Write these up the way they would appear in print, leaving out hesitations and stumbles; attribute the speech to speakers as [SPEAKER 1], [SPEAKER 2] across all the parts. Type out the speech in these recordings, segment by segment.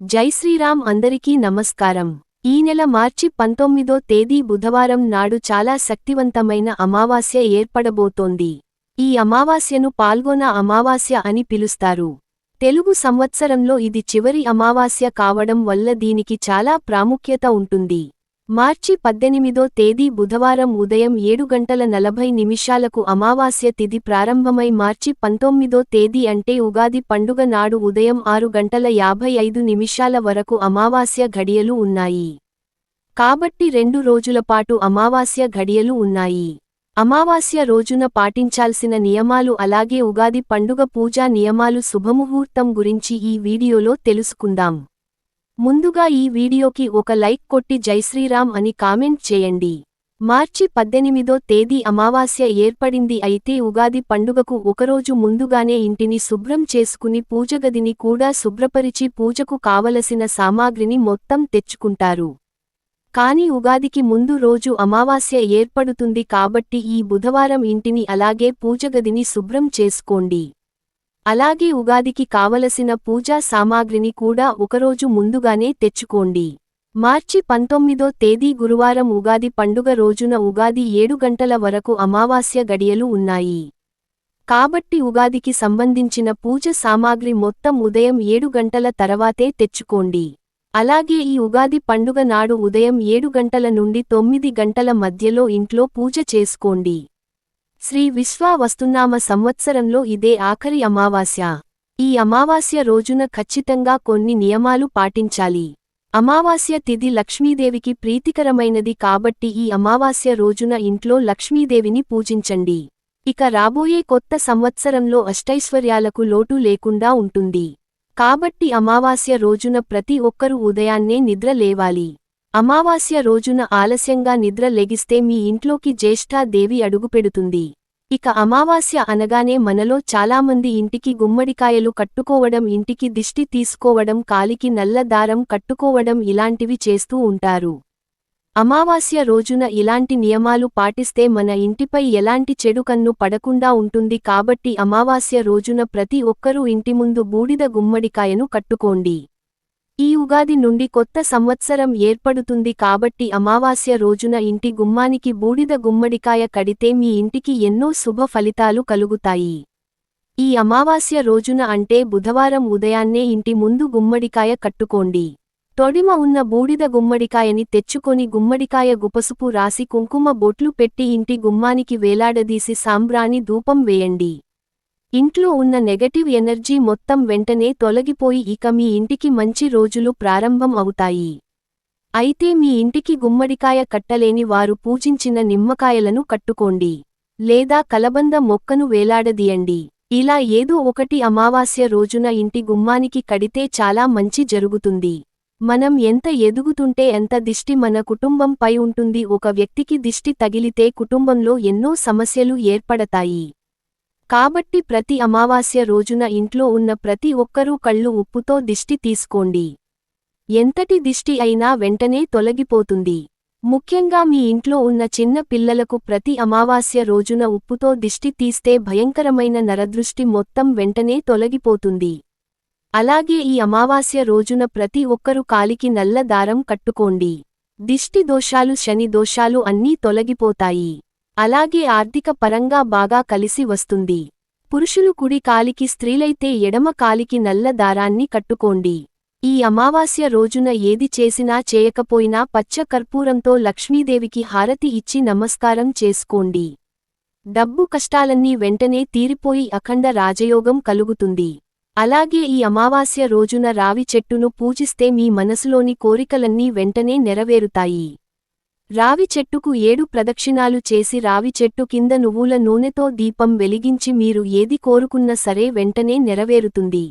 [SPEAKER 1] జై శ్రీరామ్. అందరికీ నమస్కారం. ఈ నెల మార్చి 19వ తేదీ బుధవారం నాడు చాలా శక్తివంతమైన అమావాస్య ఏర్పడబోతోంది. ఈ అమావాస్యను పాల్గొన అమావాస్య అని పిలుస్తారు. తెలుగు సంవత్సరంలో ఇది చివరి అమావాస్య కావడం వల్ల దీనికి చాలా ప్రాముఖ్యత ఉంటుంది. మార్చి 18వ తేదీ బుధవారం ఉదయం 7:40 అమావాస్య తిథి ప్రారంభమై మార్చి 19వ తేదీ అంటే ఉగాది పండుగ నాడు ఉదయం 6:55 వరకు అమావాస్య ఘడియలు ఉన్నాయి. కాబట్టి 2 రోజులపాటు అమావాస్య ఘడియలు ఉన్నాయి. అమావాస్య రోజున పాటించాల్సిన నియమాలు అలాగే ఉగాది పండుగ పూజా నియమాలు శుభముహూర్తం గురించి ఈ వీడియోలో తెలుసుకుందాం. ముందుగా ఈ వీడియోకి ఒక లైక్ కొట్టి జై శ్రీరామ్ అని కామెంట్ చేయండి. మార్చి 18వ తేదీ అమావాస్య ఏర్పడింది అయితే ఉగాది పండుగకు ఒకరోజు ముందుగానే ఇంటిని శుభ్రం చేసుకుని పూజగదిని కూడా శుభ్రపరిచి పూజకు కావలసిన సామాగ్రిని మొత్తం తెచ్చుకుంటారు. కానీ ఉగాదికి ముందు రోజు అమావాస్య ఏర్పడుతుంది కాబట్టి ఈ బుధవారం ఇంటిని అలాగే పూజగదిని శుభ్రం చేసుకోండి. అలాగే ఉగాదికి కావలసిన పూజా సామాగ్రిని కూడా ఒకరోజు ముందుగానే తెచ్చుకోండి. మార్చి 19వ తేదీ గురువారం ఉగాది పండుగ రోజున ఉగాది 7 గంటల వరకు అమావాస్య గడియలు ఉన్నాయి. కాబట్టి ఉగాదికి సంబంధించిన పూజ సామాగ్రి మొత్తం ఉదయం 7 గంటల తర్వాతే తెచ్చుకోండి. అలాగే ఈ ఉగాది పండుగ నాడు ఉదయం 7 గంటల నుండి 9 గంటల మధ్యలో ఇంట్లో పూజ చేసుకోండి. శ్రీ విశ్వావస్తునామ సంవత్సరంలో ఇదే ఆఖరి అమావాస్య. ఈ అమావాస్య రోజున ఖచ్చితంగా కొన్ని నియమాలు పాటించాలి. అమావాస్య తిథి లక్ష్మీదేవికి ప్రీతికరమైనది కాబట్టి ఈ అమావాస్య రోజున ఇంట్లో లక్ష్మీదేవిని పూజించండి. ఇక రాబోయే కొత్త సంవత్సరంలో అష్టైశ్వర్యాలకు లోటు లేకుండా ఉంటుంది. కాబట్టి అమావాస్య రోజున ప్రతి ఒక్కరూ ఉదయాన్నే నిద్ర లేవాలి. అమావాస్య రోజున ఆలస్యంగా నిద్ర లెగిస్తే మీ ఇంట్లోకి జ్యేష్ఠాదేవి అడుగుపెడుతుంది. ఇక అమావాస్య అనగానే మనలో చాలామంది ఇంటికి గుమ్మడికాయలు కట్టుకోవడం, ఇంటికి దిష్టి తీసుకోవడం, కాలికి నల్ల దారం కట్టుకోవడం ఇలాంటివి చేస్తూ ఉంటారు. అమావాస్య రోజున ఇలాంటి నియమాలు పాటిస్తే మన ఇంటిపై ఎలాంటి చెడు కన్ను పడకుండా ఉంటుంది కాబట్టి అమావాస్య రోజున ప్రతి ఒక్కరూ ఇంటి ముందు బూడిద గుమ్మడికాయను కట్టుకోండి. ఈ ఉగాది నుండి కొత్త సంవత్సరం ఏర్పడుతుంది కాబట్టి అమావాస్య రోజున ఇంటి గుమ్మానికి బూడిద గుమ్మడికాయ కడితే మీ ఇంటికి ఎన్నో శుభ ఫలితాలు కలుగుతాయి. ఈ అమావాస్య రోజున అంటే బుధవారం ఉదయాన్నే ఇంటి ముందు గుమ్మడికాయ కట్టుకోండి. తొడిమ ఉన్న బూడిద గుమ్మడికాయని తెచ్చుకొని గుమ్మడికాయ గుపసుపు రాసి కుంకుమ బొట్లు పెట్టి ఇంటి గుమ్మానికి వేలాడదీసి సాంబ్రాణి ధూపం వేయండి. ఇంట్లో ఉన్న నెగటివ్ ఎనర్జీ మొత్తం వెంటనే తొలగిపోయి ఇక మీ ఇంటికి మంచి రోజులు ప్రారంభం అవుతాయి. అయితే మీ ఇంటికి గుమ్మడికాయ కట్టలేని వారు పూజించిన నిమ్మకాయలను కట్టుకోండి. లేదా కలబంద మొక్కను వేలాడదీయండి. ఇలా ఏదో ఒకటి అమావాస్య రోజున ఇంటి గుమ్మానికి కడితే చాలా మంచి జరుగుతుంది. మనం ఎంత ఎదుగుతుంటే ఎంత దిష్టి మన కుటుంబంపై ఉంటుంది. ఒక వ్యక్తికి దిష్టి తగిలితే కుటుంబంలో ఎన్నో సమస్యలు ఏర్పడతాయి. కాబట్టి ప్రతి అమావాస్య రోజున ఇంట్లో ఉన్న ప్రతి ఒక్కరూ కళ్ళు ఉప్పుతో దిష్టి తీసుకోండి. ఎంతటి దిష్టి అయినా వెంటనే తొలగిపోతుంది. ముఖ్యంగా మీ ఇంట్లో ఉన్న చిన్న పిల్లలకు ప్రతి అమావాస్య రోజున ఉప్పుతో దిష్టి తీస్తే భయంకరమైన నరదృష్టి మొత్తం వెంటనే తొలగిపోతుంది. అలాగే ఈ అమావాస్య రోజున ప్రతి ఒక్కరూ కాలికి నల్ల దారం కట్టుకోండి. దిష్టి దోషాలు, శని దోషాలు అన్నీ తొలగిపోతాయి. అలాగే ఆర్థిక పరంగా బాగా కలిసి వస్తుంది. పురుషులు కుడి కాలికి, స్త్రీలైతే ఎడమ కాలికి నల్ల దారాన్ని కట్టుకోండి. ఈ అమావాస్య రోజున ఏది చేసినా చేయకపోయినా పచ్చ కర్పూరంతో లక్ష్మీదేవికి హారతి ఇచ్చి నమస్కారం చేసుకోండి. డబ్బు కష్టాలన్నీ వెంటనే తీరిపోయి అఖండ రాజయోగం కలుగుతుంది. అలాగే ఈ అమావాస్య రోజున రావి చెట్టును పూజిస్తే మీ మనసులోని కోరికలన్నీ వెంటనే నెరవేరుతాయి. రావి చెట్టుకు 7 ప్రదక్షిణాలు చేసి రావి చెట్టు కింద నువ్వుల నూనెతో దీపం వెలిగించి మీరు ఏది కోరుకున్నా సరే వెంటనే నెరవేరుతుంది.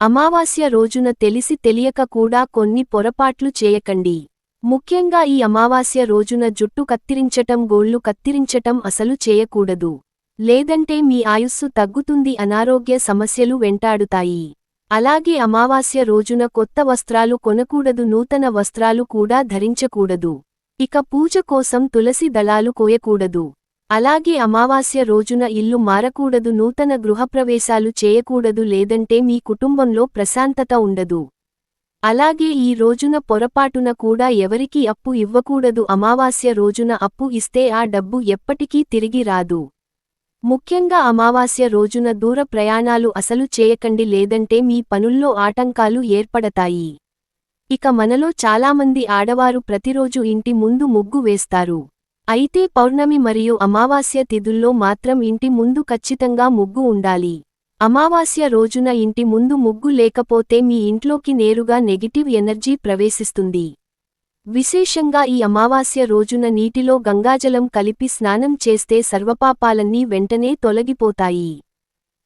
[SPEAKER 1] అమావాస్య రోజున తెలిసి తెలియక కూడా కొన్ని పొరపాట్లు చేయకండి. ముఖ్యంగా ఈ అమావాస్య రోజున జుట్టు కత్తిరించటం, గోళ్లు కత్తిరించటం అసలు చేయకూడదు. లేదంటే మీ ఆయుస్సు తగ్గుతుంది, అనారోగ్య సమస్యలు వెంటాడుతాయి. అలాగే అమావాస్య రోజున కొత్త వస్త్రాలు కొనకూడదు, నూతన వస్త్రాలు కూడా ధరించకూడదు. ఇక పూజ కోసం తులసి దళాలు కోయకూడదు. అలాగే అమావాస్య రోజున ఇల్లు మారకూడదు, నూతన గృహప్రవేశాలు చేయకూడదు, లేదంటే మీ కుటుంబంలో ప్రశాంతత ఉండదు. అలాగే ఈ రోజున పొరపాటున కూడా ఎవరికీ అప్పు ఇవ్వకూడదు. అమావాస్య రోజున అప్పు ఇస్తే ఆ డబ్బు ఎప్పటికీ తిరిగి రాదు. ముఖ్యంగా అమావాస్య రోజున దూర ప్రయాణాలు అసలు చేయకండి, లేదంటే మీ పనుల్లో ఆటంకాలు ఏర్పడతాయి. ఇక మనలో చాలామంది ఆడవారు ప్రతిరోజు ఇంటి ముందు ముగ్గు వేస్తారు. అయితే పౌర్ణమి మరియు అమావాస్య తిథుల్లో మాత్రం ఇంటి ముందు ఖచ్చితంగా ముగ్గు ఉండాలి. అమావాస్య రోజున ఇంటి ముందు ముగ్గు లేకపోతే మీ ఇంట్లోకి నేరుగా నెగిటివ్ ఎనర్జీ ప్రవేశిస్తుంది. విశేషంగా ఈ అమావాస్య రోజున నీటిలో గంగాజలం కలిపి స్నానం చేస్తే సర్వపాపాలన్నీ వెంటనే తొలగిపోతాయి.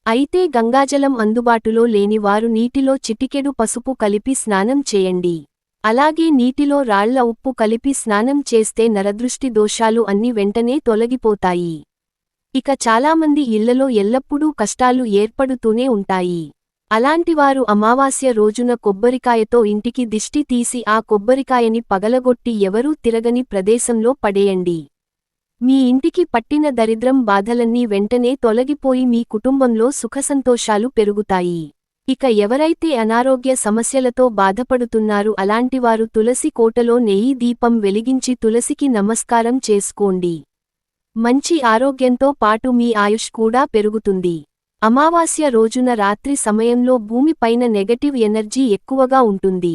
[SPEAKER 1] అయితే గంగాజలం అందుబాటులో లేని వారు నీటిలో చిటికెడు పసుపు కలిపి స్నానం చేయండి. అలాగే నీటిలో రాళ్ల ఉప్పు కలిపి స్నానం చేస్తే నరదృష్టి దోషాలు అన్ని వెంటనే తొలగిపోతాయి. ఇక చాలామంది ఇళ్లలో ఎల్లప్పుడూ కష్టాలు ఏర్పడుతూనే ఉంటాయి. అలాంటివారు అమావాస్య రోజున కొబ్బరికాయతో ఇంటికి దిష్టి తీసి ఆ కొబ్బరికాయని పగలగొట్టి ఎవరూ తిరగని ప్రదేశంలో పడేయండి. మీ ఇంటికి పట్టిన దరిద్రం బాధలన్నీ వెంటనే తొలగిపోయి మీ కుటుంబంలో సుఖసంతోషాలు పెరుగుతాయి. ఇక ఎవరైతే అనారోగ్య సమస్యలతో బాధపడుతున్నారో అలాంటివారు తులసి కోటలో నెయ్యి దీపం వెలిగించి తులసికి నమస్కారం చేసుకోండి. మంచి ఆరోగ్యంతో పాటు మీ ఆయుష్ కూడా పెరుగుతుంది. అమావాస్య రోజున రాత్రి సమయంలో భూమి పైన నెగటివ్ ఎనర్జీ ఎక్కువగా ఉంటుంది.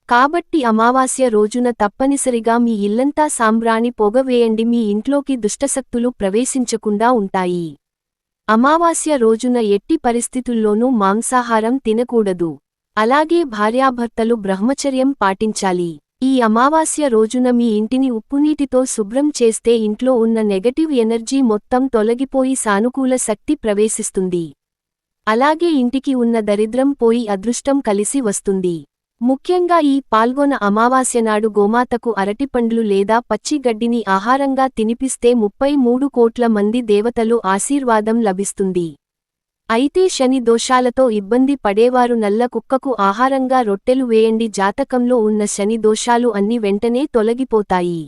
[SPEAKER 1] కాబట్టి అమావాస్య రోజున తప్పనిసరిగా మీ ఇల్లంతా సాంబ్రాణి పొగ వేయండి, మీ ఇంట్లోకి దుష్టశక్తులు ప్రవేశించకుండా ఉంటాయి. అమావాస్య రోజున ఎట్టి పరిస్థితుల్లోనూ మాంసాహారం తినకూడదు. అలాగే భార్యాభర్తలు బ్రహ్మచర్యం పాటించాలి. ఈ అమావాస్య రోజున మీ ఇంటిని ఉప్పునీటితో శుభ్రం చేస్తే ఇంట్లో ఉన్న నెగటివ్ ఎనర్జీ మొత్తం తొలగిపోయి సానుకూల శక్తి ప్రవేశిస్తుంది. అలాగే ఇంటికి ఉన్న దరిద్రం పోయి అదృష్టం కలిసి వస్తుంది. ముఖ్యంగా ఈ పాల్గొన అమావాస్య నాడు గోమాతకు అరటిపండ్లు లేదా పచ్చి గడ్డిని ఆహారంగా తినిపిస్తే 33 కోట్ల మంది దేవతలు ఆశీర్వాదం లభిస్తుంది. అయితే శని దోషాలతో ఇబ్బంది పడేవారు నల్ల కుక్కకు ఆహారంగా రొట్టెలు వేయండి. జాతకంలో ఉన్న శని దోషాలు అన్ని వెంటనే తొలగిపోతాయి.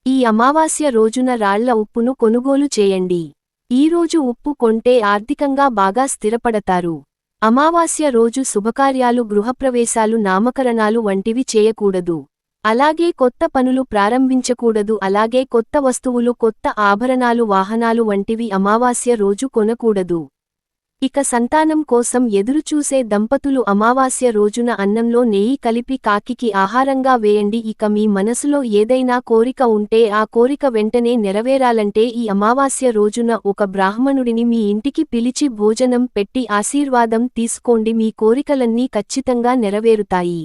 [SPEAKER 1] ఈ అమావాస్య రోజున రాళ్ల ఉప్పును కొనుగోలు చేయండి. ఈరోజు ఉప్పు కొంటే ఆర్థికంగా బాగా స్థిరపడతారు. అమావాస్య రోజు శుభకార్యాలు, గృహప్రవేశాలు, నామకరణాలు వంటివి చేయకూడదు. అలాగే కొత్త పనులు ప్రారంభించకూడదు. అలాగే కొత్త వస్తువులు, కొత్త ఆభరణాలు, వాహనాలు వంటివి అమావాస్య రోజు కొనకూడదు. ఇక సంతానం కోసం ఎదురుచూసే దంపతులు అమావాస్య రోజున అన్నంలో నెయ్యి కలిపి కాకికి ఆహారంగా వేయండి. ఇక మీ మనసులో ఏదైనా కోరిక ఉంటే ఆ కోరిక వెంటనే నెరవేరాలంటే ఈ అమావాస్య రోజున ఒక బ్రాహ్మణుడిని మీ ఇంటికి పిలిచి భోజనం పెట్టి ఆశీర్వాదం తీసుకోండి. మీ కోరికలన్నీ ఖచ్చితంగా నెరవేరుతాయి.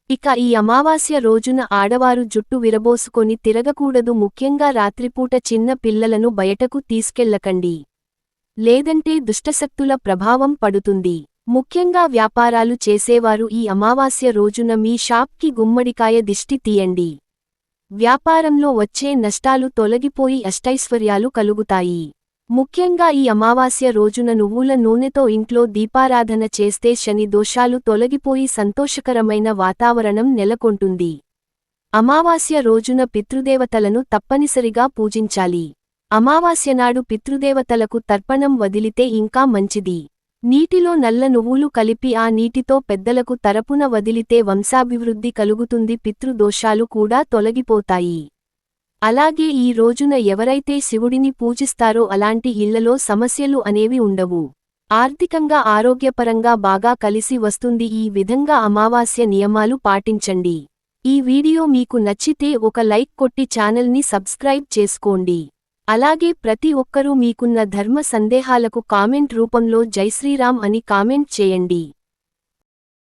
[SPEAKER 1] ఇక ఈ అమావాస్య రోజున ఆడవారు జుట్టు విరబోసుకొని తిరగకూడదు. ముఖ్యంగా రాత్రిపూట చిన్న పిల్లలను బయటకు తీసుకెళ్లకండి. లేదంటే దుష్టశక్తుల ప్రభావం పడుతుంది. ముఖ్యంగా వ్యాపారాలు చేసేవారు ఈ అమావాస్య రోజున మీ షాప్కి గుమ్మడికాయ దిష్టి తీయండి. వ్యాపారంలో వచ్చే నష్టాలు తొలగిపోయి అష్టైశ్వర్యాలు కలుగుతాయి. ముఖ్యంగా ఈ అమావాస్య రోజున నువ్వుల నూనెతో ఇంట్లో దీపారాధన చేస్తే శని దోషాలు తొలగిపోయి సంతోషకరమైన వాతావరణం నెలకొంటుంది. అమావాస్య రోజున పితృదేవతలను తప్పనిసరిగా పూజించాలి. అమావాస్యనాడు పితృదేవతలకు తర్పణం వదిలితే ఇంకా మంచిది. నీటిలో నల్ల నువ్వులు కలిపి ఆ నీటితో పెద్దలకు తరపున వదిలితే వంశాభివృద్ధి కలుగుతుంది, పితృదోషాలు కూడా తొలగిపోతాయి. అలాగే ఈ రోజున ఎవరైతే శివుడిని పూజిస్తారో అలాంటి ఇళ్లలో సమస్యలు అనేవి ఉండవు. ఆర్థికంగా, ఆరోగ్యపరంగా బాగా కలిసి వస్తుంది. ఈ విధంగా అమావాస్య నియమాలు పాటించండి. ఈ వీడియో మీకు నచ్చితే ఒక లైక్ కొట్టి ఛానల్ని సబ్స్క్రైబ్ చేసుకోండి. అలాగే ప్రతి ఒక్కరూ మీకున్న ధర్మ సందేహాలకు కామెంట్ రూపంలో జై శ్రీరామ్ అని కామెంట్ చేయండి.